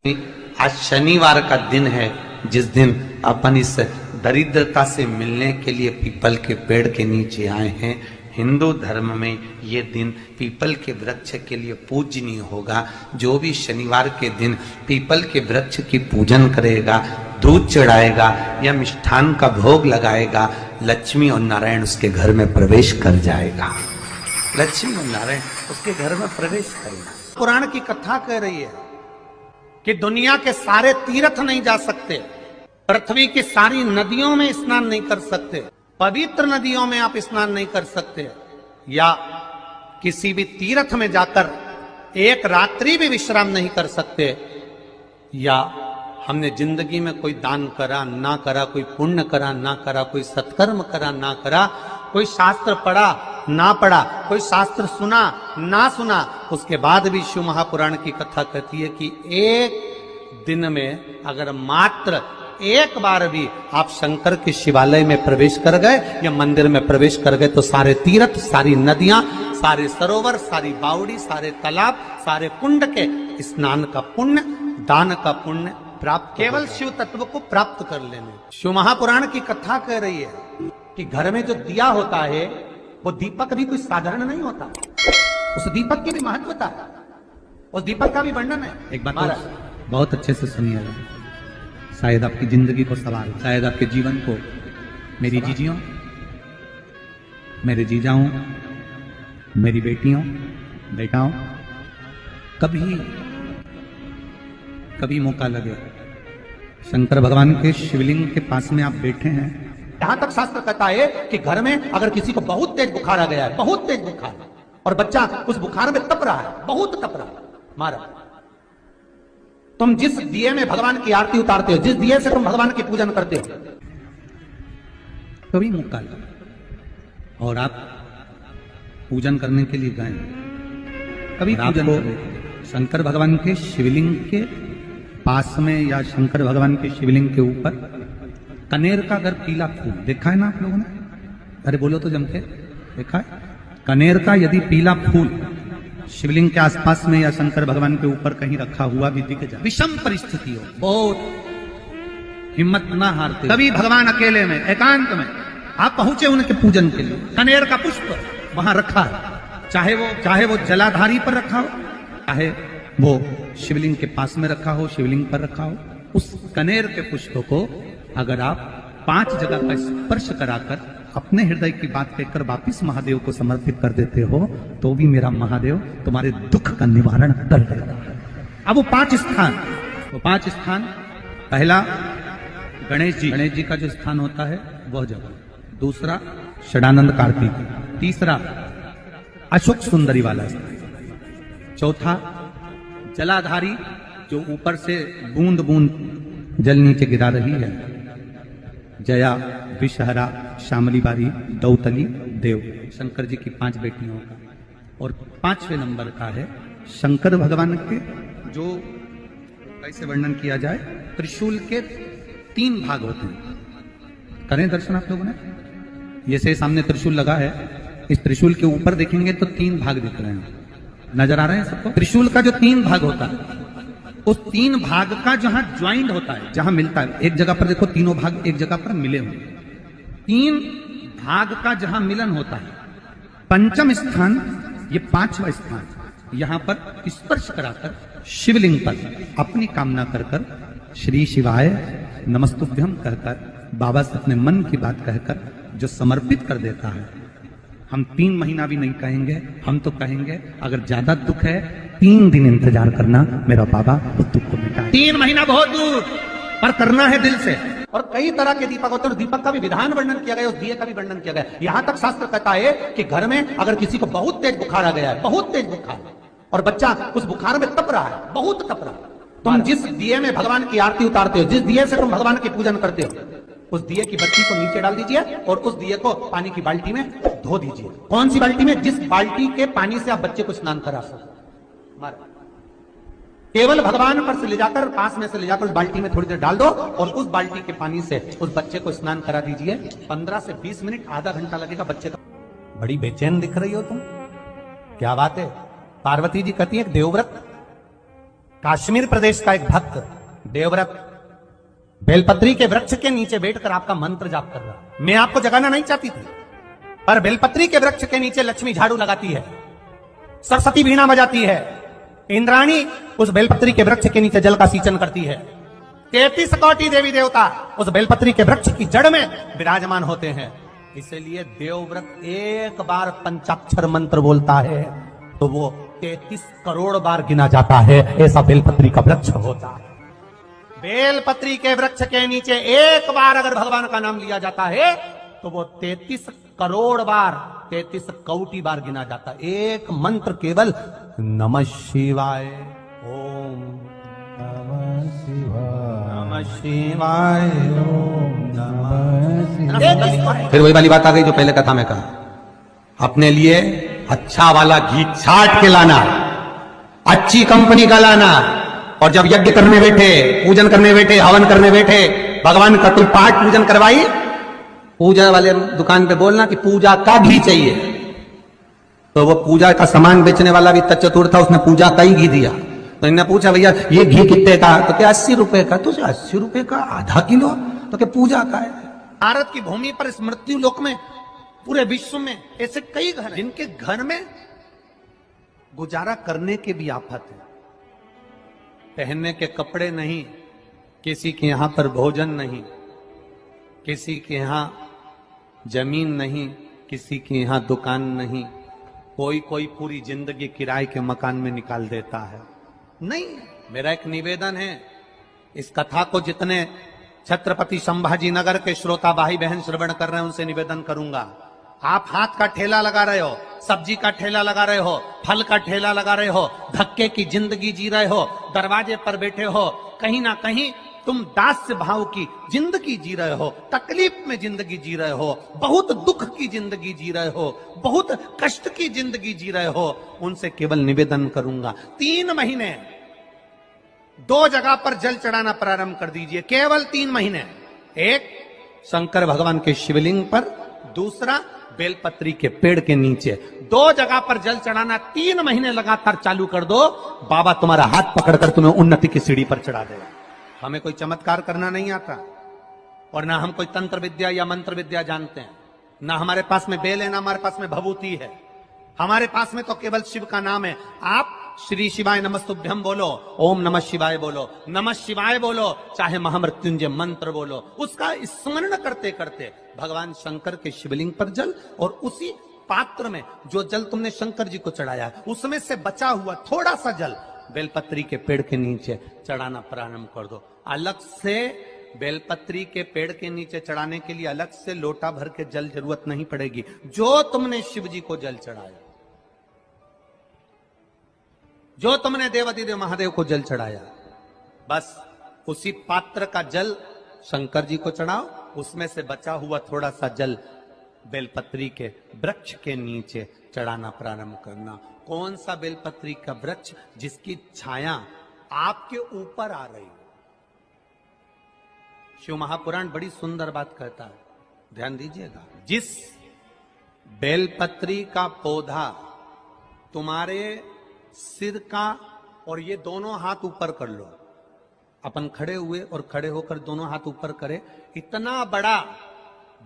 आज शनिवार का दिन है, जिस दिन अपन इस दरिद्रता से मिलने के लिए पीपल के पेड़ के नीचे आए हैं। हिंदू धर्म में ये दिन पीपल के वृक्ष के लिए पूजनीय होगा। जो भी शनिवार के दिन पीपल के वृक्ष की पूजन करेगा, दूध चढ़ाएगा या मिष्ठान का भोग लगाएगा, लक्ष्मी और नारायण उसके घर में प्रवेश कर जाएगा। लक्ष्मी और नारायण उसके घर में प्रवेश करेगा। पुराण की कथा कह रही है कि दुनिया के सारे तीर्थ नहीं जा सकते, पृथ्वी की सारी नदियों में स्नान नहीं कर सकते, पवित्र नदियों में आप स्नान नहीं कर सकते, या किसी भी तीर्थ में जाकर एक रात्रि भी विश्राम नहीं कर सकते, या हमने जिंदगी में कोई दान करा ना करा, कोई पुण्य करा ना करा, कोई सत्कर्म करा ना करा, कोई शास्त्र पढ़ा ना पढ़ा, कोई शास्त्र सुना ना सुना, उसके बाद भी शिव महापुराण की कथा कहती है कि एक दिन में अगर मात्र एक बार भी आप शंकर के शिवालय में प्रवेश कर गए या मंदिर में प्रवेश कर गए तो सारे तीर्थ, सारी नदियां, सारे सरोवर, सारी बावड़ी, सारे तालाब, सारे कुंड के स्नान का पुण्य, दान का पुण्य प्राप्त, केवल शिव तत्व को प्राप्त कर लेने। शिव महापुराण की कथा कह रही है कि घर में जो दिया होता है वो दीपक भी कोई साधारण नहीं होता, उस दीपक की भी महत्वता है, उस दीपक का भी वर्णन है। एक बात बहुत अच्छे से सुनिएगा, शायद आपकी जिंदगी को सवार, शायद आपके जीवन को। मेरी जीजियों, मेरे जीजाओं, मेरी बेटियों, बेटाओं, कभी मौका लगे, शंकर भगवान के शिवलिंग के पास में आप बैठे हैं, यहां तक शास्त्र कहता है कि घर में अगर किसी को बहुत तेज बुखार आ गया है, बहुत तेज बुखार, और बच्चा उस बुखार में तप रहा है, बहुत तप रहा है, मारा, तुम जिस दिए में भगवान की आरती उतारते हो, जिस दिए से तुम भगवान की पूजन करते हो, कभी मौका लगा और आप पूजन करने के लिए गए, कभी पूजन करें शंकर भगवान के शिवलिंग के पास में या शंकर भगवान के शिवलिंग के ऊपर कनेर का अगर पीला फूल देखा है ना आप लोगों ने, अरे बोलो तो जम के, देखा है? कनेर का यदि पीला फूल शिवलिंग के आसपास में या शंकर भगवान के ऊपर कहीं रखा हुआ भी दिख जाए, विषम परिस्थिति हो, बहुत हिम्मत ना हारते, कभी भगवान अकेले में एकांत में आप पहुंचे उनके पूजन के लिए, कनेर का पुष्प वहां रखा है, चाहे वो जलाधारी पर रखा हो, चाहे वो शिवलिंग के पास में रखा हो, शिवलिंग पर रखा हो, उस कनेर के पुष्प को अगर आप 5 जगह का स्पर्श कराकर अपने हृदय की बात कहकर वापिस महादेव को समर्पित कर देते हो तो भी मेरा महादेव तुम्हारे दुख का निवारण कर देगा। अब वो 5 स्थान, पहला गणेश जी का जो स्थान होता है वह जगह, दूसरा षडानंद कार्तिक, तीसरा अशोक सुंदरी वाला स्थान, चौथा जलाधारी जो ऊपर से बूंद बूंद जल नीचे गिरा रही है, जया, विषहरा, श्यामली बारी, दौतली, देव, शंकर जी की 5 बेटियों का, और 5वें नंबर का है शंकर भगवान के, जो कैसे वर्णन किया जाए, त्रिशूल के 3 भाग होते हैं। करें दर्शन आप लोगों ने, जैसे सामने त्रिशूल लगा है, इस त्रिशूल के ऊपर देखेंगे तो 3 भाग दिख रहे हैं, नजर आ रहे हैं सबको? त्रिशूल का जो 3 भाग होता है, उस 3 भाग का जहां ज्वाइंट होता है, जहां मिलता है, एक जगह पर देखो तीनों भाग एक जगह पर मिले हुए, 3 भाग का जहां मिलन होता है, 5वां स्थान, ये 5वां स्थान, यहां पर स्पर्श कराकर शिवलिंग पर अपनी कामना कर श्री शिवाय नमस्तुभ्यम कहकर बाबा से अपने मन की बात कहकर जो समर्पित कर देता है, हम 3 महीना भी नहीं कहेंगे, हम तो कहेंगे अगर ज्यादा दुख है 3 दिन इंतजार करना, मेरा बाबा उस दुख को मिटाए। 3 महीना बहुत दूर, पर करना है दिल से। और कई तरह के दीपक होते हैं, दीपक का भी विधान वर्णन किया गया, उस दिए का भी वर्णन किया गया। यहां तक शास्त्र कहता है कि घर में अगर किसी को बहुत तेज बुखार आ गया है, बहुत तेज बुखार, और बच्चा उस बुखार में तप रहा है, बहुत तप रहा है, तुम जिस दिए में भगवान की आरती उतारते हो, जिस दिए से तुम भगवान की पूजन करते हो, उस दिए की बत्ती को नीचे डाल दीजिए और उस दिए को पानी की बाल्टी में धो दीजिए। कौन सी बाल्टी में? जिस बाल्टी के पानी से आप बच्चे को स्नान करा सको, केवल भगवान पर से ले जाकर, पास में से ले जाकर उस बाल्टी में थोड़ी देर डाल दो और उस बाल्टी के पानी से उस बच्चे को स्नान करा दीजिए। 15 से 20 मिनट, आधा घंटा लगेगा बच्चे का। बड़ी बेचैन दिख रही हो तुम, क्या बात है? पार्वती जी कहती है देवव्रत कश्मीर प्रदेश का एक भक्त देवव्रत बेलपत्री के वृक्ष के नीचे बैठकर आपका मंत्र जाप कर रहा। मैं आपको जगाना नहीं चाहती थी, पर बेलपत्री के वृक्ष के नीचे लक्ष्मी झाड़ू लगाती है, सरस्वती वीणा बजाती है, इंद्राणी उस बेलपत्री के वृक्ष के नीचे जल का सींचन करती है, 33 कोटि देवी देवता उस बेलपत्री के वृक्ष की जड़ में विराजमान होते हैं। इसलिए देवव्रत एक बार पंचाक्षर मंत्र बोलता है तो वो 33 करोड़ बार गिना जाता है। ऐसा बेलपत्री का वृक्ष होता है। बेलपत्री के वृक्ष के नीचे एक बार अगर भगवान का नाम लिया जाता है तो वो 33 करोड़ बार, 33 कोटि बार गिना जाता है। एक मंत्र केवल नमः शिवाय, ओम नमः शिवाय, नमः शिवाय, ओम नमः शिवाय। फिर वही वाली बात आ गई जो पहले कथा में कहा, अपने लिए अच्छा वाला घी छाट के लाना, अच्छी कंपनी का लाना, और जब यज्ञ करने बैठे, पूजन करने बैठे, हवन करने बैठे, भगवान का कोई पाठ पूजन करवाई, पूजा वाले दुकान पे बोलना कि पूजा का घी चाहिए। तो वो पूजा का सामान बेचने वाला भी चतुर था, उसने पूजा का ही घी दिया। तो इन्होंने पूछा भैया ये घी कितने का? तो क्या 80 रुपए का? तो 80 रुपए का आधा किलो? तो क्या पूजा का है? भारत की भूमि पर इस मृत्यु लोक में, पूरे विश्व में ऐसे कई घर हैं जिनके घर में गुजारा करने के भी आफत है। पहनने के कपड़े नहीं, किसी के यहां पर भोजन नहीं, किसी के यहां जमीन नहीं, किसी के यहां दुकान नहीं, कोई पूरी जिंदगी किराए के मकान में निकाल देता है। नहीं, मेरा एक निवेदन है, इस कथा को जितने छत्रपति संभाजी नगर के श्रोता भाई बहन श्रवण कर रहे हैं उनसे निवेदन करूंगा, आप हाथ का ठेला लगा रहे हो, सब्जी का ठेला लगा रहे हो, फल का ठेला लगा रहे हो, धक्के की जिंदगी जी रहे हो, दरवाजे पर बैठे हो, कहीं ना कहीं तुम दास्य भाव की जिंदगी जी रहे हो, तकलीफ में जिंदगी जी रहे हो, बहुत दुख की जिंदगी जी रहे हो, बहुत कष्ट की जिंदगी जी रहे हो, उनसे केवल निवेदन करूंगा 3 महीने 2 जगह पर जल चढ़ाना प्रारंभ कर दीजिए। केवल 3 महीने, एक शंकर भगवान के शिवलिंग पर, दूसरा बेलपत्री के पेड़ के नीचे, 2 जगह पर जल चढ़ाना 3 महीने लगातार चालू कर दो। बाबा तुम्हारा हाथ पकड़कर तुम्हें उन्नति की सीढ़ी पर चढ़ा देगा। हमें कोई चमत्कार करना नहीं आता, और ना हम कोई तंत्र विद्या या मंत्र विद्या जानते हैं, ना हमारे पास में बेल है, ना हमारे पास में भभूति है। हमारे पास में तो केवल शिव का नाम है। आप श्री शिवाय नमस्तुभ्यम बोलो, ओम नमः शिवाय बोलो, नमः शिवाय बोलो, चाहे महामृत्युंजय मंत्र बोलो, उसका स्मरण करते करते भगवान शंकर के शिवलिंग पर जल, और उसी पात्र में जो जल तुमने शंकर जी को चढ़ाया उसमें से बचा हुआ थोड़ा सा जल बेलपत्री के पेड़ के नीचे चढ़ाना प्रारंभ कर दो। अलग से बेलपत्री के पेड़ के नीचे चढ़ाने के लिए अलग से लोटा भर के जल जरूरत नहीं पड़ेगी। जो तुमने शिव जी को जल चढ़ाया, जो तुमने देवाधिदेव महादेव को जल चढ़ाया, बस उसी पात्र का जल शंकर जी को चढ़ाओ, उसमें से बचा हुआ थोड़ा सा जल बेलपत्री के वृक्ष के नीचे चढ़ाना प्रारंभ करना। कौन सा बेलपत्री का वृक्ष? जिसकी छाया आपके ऊपर आ रही हो। शिव महापुराण बड़ी सुंदर बात कहता है, ध्यान दीजिएगा। जिस बेलपत्री का पौधा तुम्हारे सिर का, और ये दोनों हाथ ऊपर कर लो, अपन खड़े हुए और खड़े होकर दोनों हाथ ऊपर करे, इतना बड़ा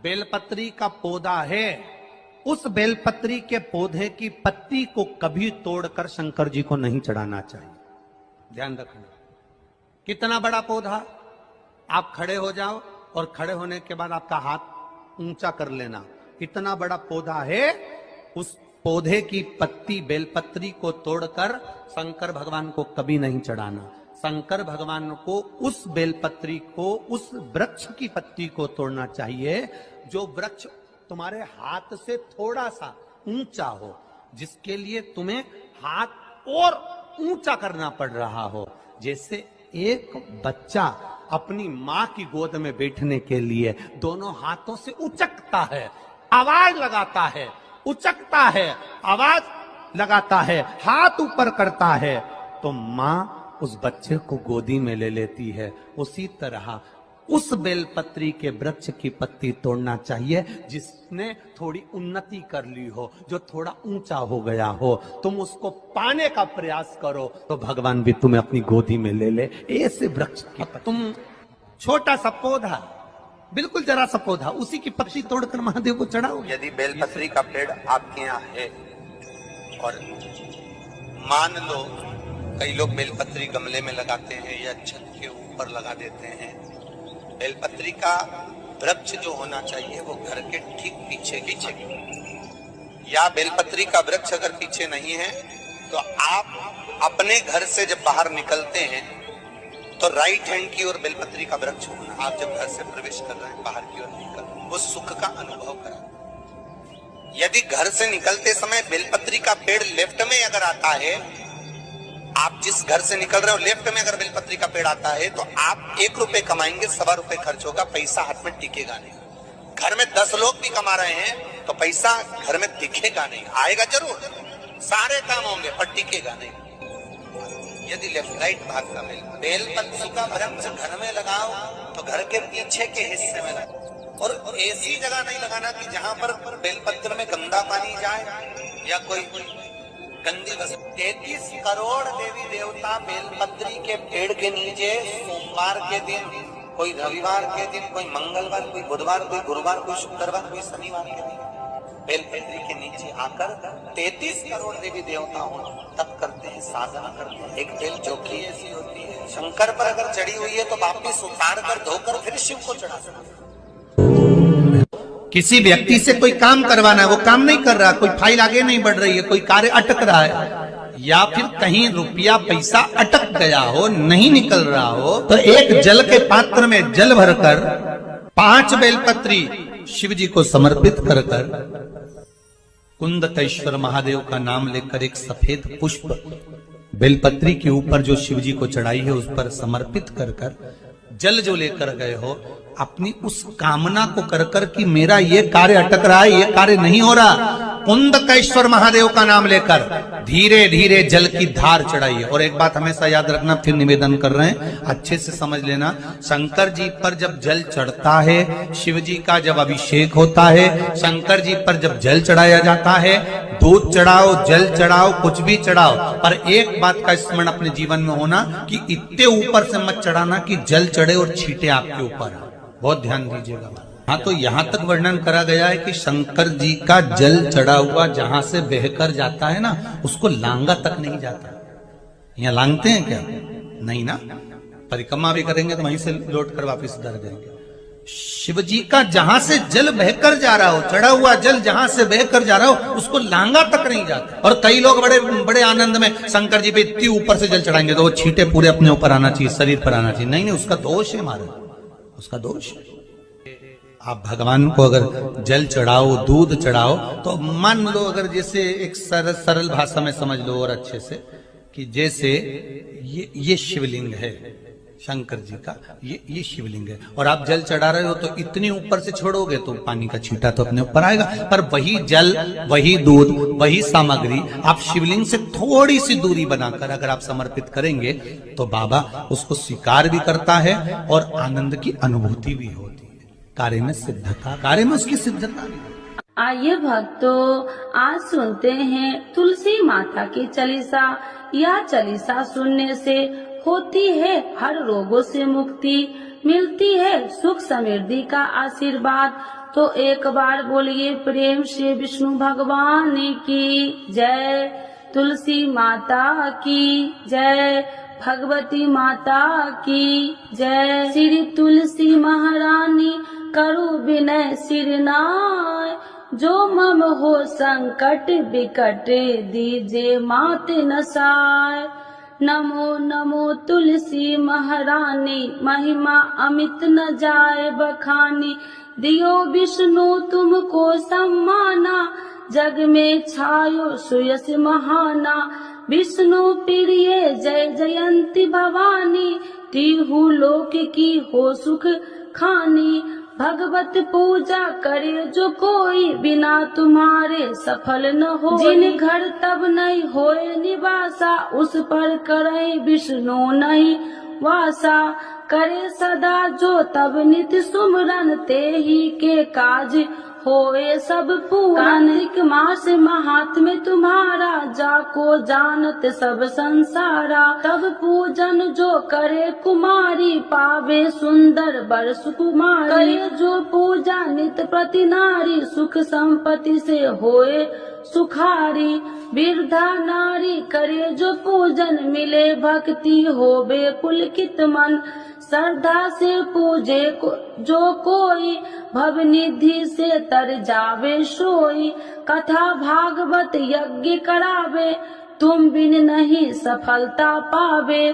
बेलपत्री का पौधा है, उस बेलपत्री के पौधे की पत्ती को कभी तोड़कर शंकर जी को नहीं चढ़ाना चाहिए। ध्यान रखना, कितना बड़ा पौधा। आप खड़े हो जाओ और खड़े होने के बाद आपका हाथ ऊंचा कर लेना, इतना बड़ा पौधा है, उस पौधे की पत्ती बेलपत्री को तोड़कर शंकर भगवान को कभी नहीं चढ़ाना। शंकर भगवान को उस बेलपत्री को, उस वृक्ष की पत्ती को तोड़ना चाहिए जो वृक्ष तुम्हारे हाथ से थोड़ा सा ऊंचा हो, जिसके लिए तुम्हें हाथ और ऊंचा करना पड़ रहा हो। जैसे एक बच्चा अपनी मां की गोद में बैठने के लिए दोनों हाथों से उचकता है, आवाज लगाता है, उचकता है, आवाज लगाता है, हाथ ऊपर करता है, तो मां उस बच्चे को गोदी में ले लेती है। उसी तरह उस बेलपत्री के वृक्ष की पत्ती तोड़ना चाहिए जिसने थोड़ी उन्नति कर ली हो, जो थोड़ा ऊंचा हो गया हो। तुम उसको पाने का प्रयास करो तो भगवान भी तुम्हें अपनी गोदी में ले ले। ऐसे वृक्ष की तुम छोटा सा पौधा, बिल्कुल जरा सा पौधा, उसी की पत्ती तोड़कर महादेव को चढ़ाओ। यदि बेलपत्री का पेड़ आपके यहाँ है और मान लो कई लोग बेलपत्री गमले में लगाते हैं या छत के ऊपर लगा देते हैं, बेलपत्री का वृक्ष जो होना चाहिए वो घर के ठीक पीछे या बेलपत्री का वृक्ष अगर पीछे नहीं है तो आप अपने घर से जब बाहर निकलते हैं तो राइट हैंड की ओर बेलपत्री का वृक्ष होना। आप जब घर से प्रवेश कर रहे हैं बाहर की ओर निकल, वो सुख का अनुभव करें। यदि घर से निकलते समय बेलपत्री का पेड़ लेफ्ट में अगर आता है, आप जिस घर से निकल रहे हो लेफ्ट में अगर बेलपत्री का पेड़ आता है तो आप 1 रुपए कमाएंगे, 1.25 रुपए खर्च होगा, पैसा हाथ में टिकेगा नहीं। घर में 10 लोग भी कमा रहे हैं तो पैसा घर में दिखेगा नहीं, आएगा जरूर, सारे काम होंगे पर टिकेगा नहीं। यदि लेफ्ट राइट भाग का बेलपत्री का वृक्ष घर में लगाओ तो घर के पीछे के हिस्से में लगाओ, और ऐसी जगह नहीं लगाना कि जहां पर बेलपत्र में गंदा पानी जाए या कोई गंदी वस्तु। 33 करोड़ देवी देवता बेलपत्री के पेड़ के नीचे सोमवार के दिन, कोई रविवार के दिन, कोई मंगलवार, कोई बुधवार, कोई गुरुवार, कोई शुक्रवार, कोई शनिवार के दिन बेलपत्री के नीचे आकर 33 करोड़ देवी देवता हो तब करते हैं, साधना करते हैं। एक बेल चौकी ऐसी होती है, शंकर पर अगर चढ़ी हुई है तो वापिस उतार कर धोकर फिर शिव को चढ़ा सकते। किसी व्यक्ति से कोई काम करवाना है, वो काम नहीं कर रहा, कोई फाइल आगे नहीं बढ़ रही है, कोई कार्य अटक रहा है, या फिर कहीं रुपया पैसा अटक गया हो, नहीं निकल रहा हो, तो एक जल के पात्र में जल भरकर 5 बेलपत्री शिव जी को समर्पित कर कुंदकेश्वर महादेव का नाम लेकर एक सफेद पुष्प बेलपत्री के ऊपर जो शिव जी को चढ़ाई है उस पर समर्पित कर जल जो लेकर गए हो, अपनी उस कामना को कर कि मेरा ये कार्य अटक रहा है, ये कार्य नहीं हो रहा, कुंदकेश्वर महादेव का नाम लेकर धीरे धीरे जल की धार चढ़ाइए। और एक बात हमेशा याद रखना, फिर निवेदन कर रहे हैं, अच्छे से समझ लेना, शंकर जी पर जब जल चढ़ता है, शिव जी का जब अभिषेक होता है, शंकर जी पर जब जल चढ़ाया जाता है, दूध चढ़ाओ, जल चढ़ाओ, कुछ भी चढ़ाओ, पर एक बात का स्मरण अपने जीवन में होना कि इतने ऊपर से मत चढ़ाना कि जल चढ़े और छींटे आपके ऊपर। बहुत ध्यान दीजिएगा। हाँ, तो यहाँ तक वर्णन करा गया है कि शंकर जी का जल चढ़ा हुआ जहां से बहकर जाता है ना, उसको लांगा तक नहीं जाता। यहाँ लांगते हैं क्या? नहीं ना, परिक्रमा भी करेंगे तो वहीं से लौट कर वापिस उधर जाएंगे। शिव जी का जहां से जल बहकर जा रहा हो, चढ़ा हुआ जल जहां से बहकर जा रहा हो, उसको लांगा तक नहीं जाता। और कई लोग बड़े बड़े आनंद में शंकर जी पे इतनी ऊपर से जल चढ़ाएंगे तो वो छींटे पूरे अपने ऊपर आना चाहिए, शरीर पर आना चाहिए। नहीं, उसका दोष है हमारा, उसका दोष है। आप भगवान को अगर जल चढ़ाओ, दूध चढ़ाओ, तो मान लो अगर जैसे एक सरल भाषा में समझ लो और अच्छे से, कि जैसे ये शिवलिंग है शंकर जी का, ये शिवलिंग है, और आप जल चढ़ा रहे हो तो इतनी ऊपर से छोड़ोगे तो पानी का छींटा तो अपने ऊपर आएगा, पर वही जल, वही दूध, वही सामग्री आप शिवलिंग से थोड़ी सी दूरी बनाकर अगर आप समर्पित करेंगे तो बाबा उसको स्वीकार भी करता है और आनंद की अनुभूति भी होती है। कार्य में सिद्धता, कार्य में उसकी सिद्धता भी। आइए भक्तों, आज सुनते हैं तुलसी माता की चालीसा। यह चालीसा सुनने से होती है हर रोगों से मुक्ति, मिलती है सुख समृद्धि का आशीर्वाद। तो एक बार बोलिए प्रेम से विष्णु भगवान की जय, तुलसी माता की जय, भगवती माता की जय। श्री तुलसी महारानी करो विनय सिरनाय, जो मम हो संकट विकट दीजे मात नसाय। नमो नमो तुलसी महारानी, महिमा अमित न जाए बखानी, दियो विष्णु तुमको सम्माना, जग में छायो सुयस महाना। विष्णु प्रिय जय जयंती भवानी, तिहु लोक की हो सुख खानी। भगवत पूजा करे जो कोई, बिना तुम्हारे सफल न हो। जिन घर तब नहीं होए निवासा, उस पर करे विष्णु नहीं वासा। करे सदा जो तब नित सुमरन ते ही के काज होए सब पूरन। कार्तिक मास महात्म्य तुम्हारा जाको जानत सब संसारा। तब पूजन जो करे कुमारी पावे सुंदर बर सुकुमारी। करे जो पूजा नित प्रति नारी सुख संपत्ति से होए सुखारी। वृद्धा नारी करे जो पूजन मिले भक्ति होवे पुलकित मन। श्रद्धा से पूजे जो कोई भव निधि से तर जावे सोई। कथा भागवत यज्ञ करावे तुम बिन नहीं सफलता पावे।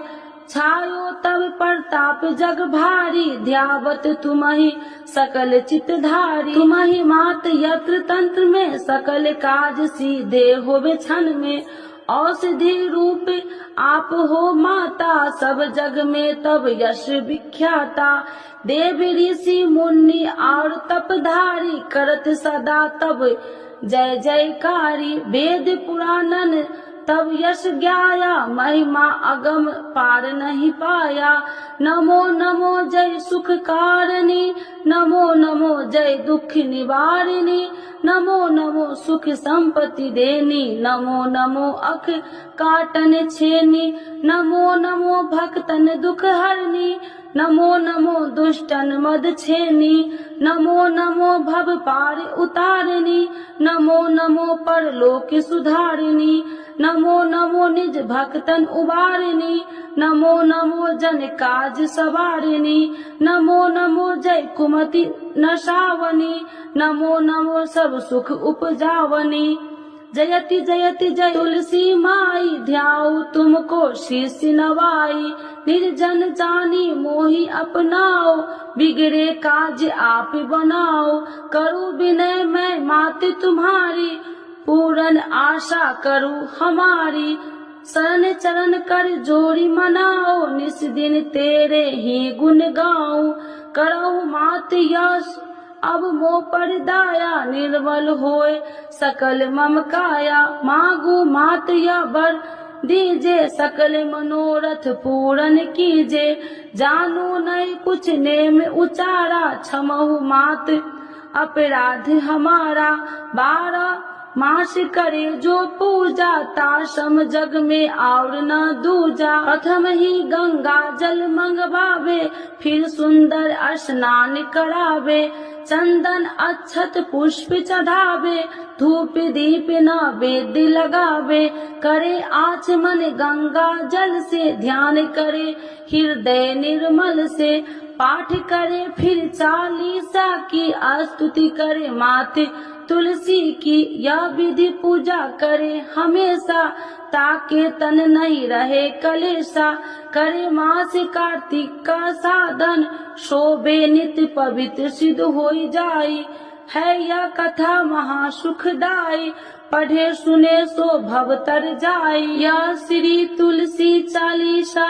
छायो तब प्रताप जग भारी ध्यावत तुम्हि सकल चितधारी। तुम्हि मात यत्र तंत्र में सकल काज सीधे होवे क्षण में। औषधि रूप आप हो माता सब जग में तब यश विख्याता। देव ऋषि मुनि और तपधारी करत सदा तब जय जयकारी। वेद पुराणन तब यश ज्ञाया महिमा अगम पार नहीं पाया। नमो नमो जय सुख कारिणी नमो नमो जय दुख निवारिणी। नमो नमो सुख संपत्ति देनी नमो नमो अख काटन छेनी। नमो नमो भक्तन दुख हरनी नमो नमो दुष्टन मद छेनी। नमो नमो भव पार उतारिणी नमो नमो परलोक सुधारिणी। नमो नमो निज भक्तन उबारिणी नमो नमो जन काज सवारिणी। नमो नमो जय कुमति नशावनी नमो नमो सब सुख उपजावनी। जयति जयति जय तुलसी माई ध्याऊ तुमको शीश नवाई। निर्जन जानी मोहि अपनाओ बिगड़े काज आप बनाओ। करूँ विनय मैं मात तुम्हारी पूरन आशा करूँ हमारी। शरण चरण कर जोड़ी मनाओ निस दिन तेरे ही गुण गाऊं। करहु मात यश अब मो पर दाया निर्मल होए सकल मम काया। मांगू मात या बर दीजे सकल मनोरथ पूरन कीजे। जानू नहीं कुछ नेम उचारा क्षमहु मात अपराध हमारा। 12 मास करे जो पूजा ताशम जग में और न दूजा। प्रथम ही गंगा जल मंगवावे फिर सुंदर स्नान करावे। चंदन अक्षत पुष्प चढ़ावे धूप दीप नैवेद्य लगावे। करे आचमन गंगा जल से ध्यान करे हृदय निर्मल से। पाठ करे फिर चालीसा की स्तुति करे मात तुलसी की। यह विधि पूजा करे हमेशा ताके तन नहीं रहे कलेशा। करे मास कार्तिक का साधन शोभे नित्य पवित्र सिद्ध हो जाई। है यह कथा महासुखदाई पढ़े सुने सो भव तर जाई। यह श्री तुलसी चालीसा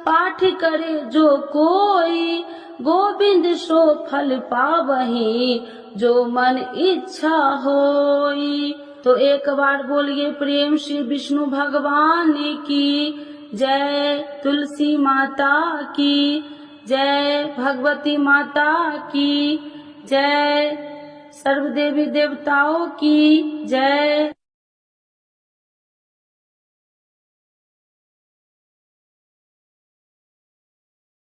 पाठ करे जो कोई। गोविंद सो फल पावही जो मन इच्छा होई। तो एक बार बोलिए प्रेम श्री विष्णु भगवान की जय। तुलसी माता की जय। भगवती माता की जय। सर्व देवी देवताओं की जय।